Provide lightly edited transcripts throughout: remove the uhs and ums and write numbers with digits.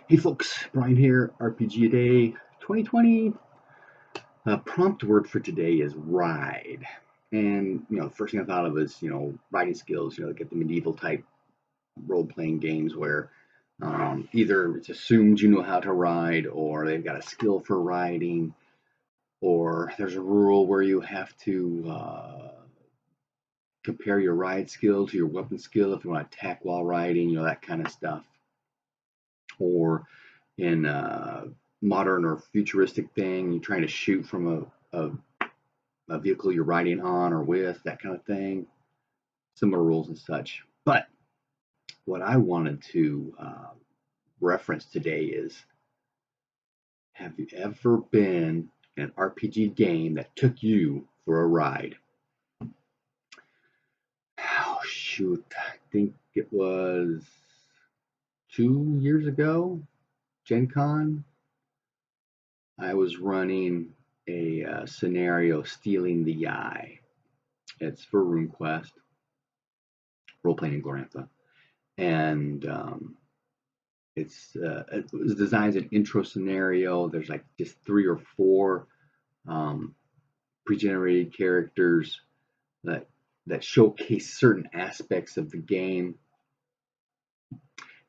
Hey folks, Brian here, RPG a Day 2020. Prompt word for today is ride. And, the first thing I thought of was, riding skills, like at the medieval type role-playing games where either it's assumed you know how to ride or they've got a skill for riding or there's a rule where you have to compare your ride skill to your weapon skill if you want to attack while riding, that kind of stuff. Or in modern or futuristic thing, you're trying to shoot from a vehicle you're riding on or with, that kind of thing. Similar rules and such. But what I wanted to reference today is, have you ever been in an RPG game that took you for a ride? Oh, shoot. I think it was 2 years ago, Gen Con. I was running a scenario, Stealingtheeye. It's for Runequest, role-playing in Glorantha. And it was designed as an intro scenario. There's like just 3 or 4 pre-generated characters that showcase certain aspects of the game.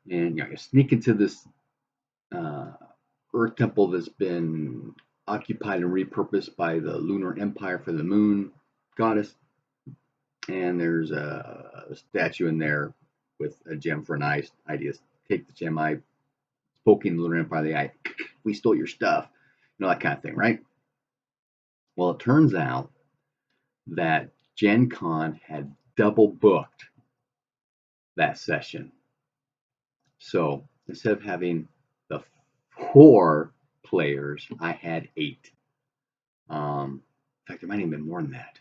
And you sneak into this Earth temple that's been occupied and repurposed by the Lunar Empire for the Moon goddess. And there's a statue in there with a gem for an eye. I just take the gem, I poking the Lunar Empire in the eye. We stole your stuff, that kind of thing, right? Well, it turns out that Gen Con had double booked that session. So instead of having the 4 players, I had 8. In fact, there might even been more than that.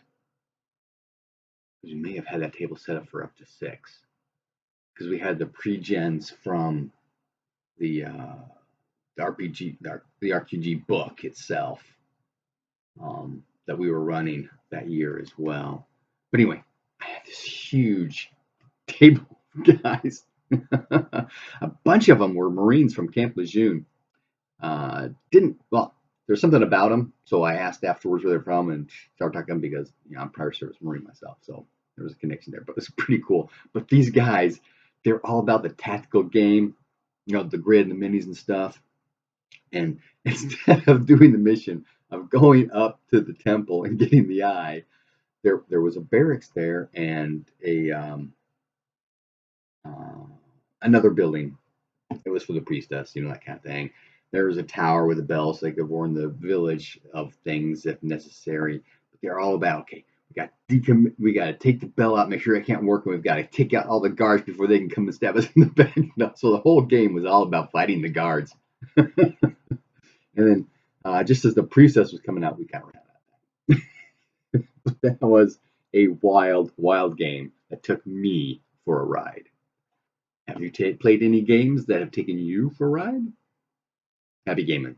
We may have had that table set up for up to 6. Because we had the pre-gens from the RPG book itself that we were running that year as well. But anyway, I had this huge table of guys. A bunch of them were Marines from Camp Lejeune. There's something about them, so I asked afterwards where they're from and started talking to them because I'm prior service Marine myself, so there was a connection there. But it was pretty cool. But these guys, they're all about the tactical game, the grid and the minis and stuff. And instead of doing the mission of going up to the temple and getting the eye, there was a barracks there and another building. It was for the priestess, that kind of thing. There was a tower with a bell so they could warn the village of things if necessary. But they're all about, okay, we got to take the bell out, make sure it can't work, and we've got to take out all the guards before they can come and stab us in the back. So the whole game was all about fighting the guards. And then just as the priestess was coming out, we kind of ran out. That was a wild, wild game that took me for a ride. Have you played any games that have taken you for a ride? Happy gaming.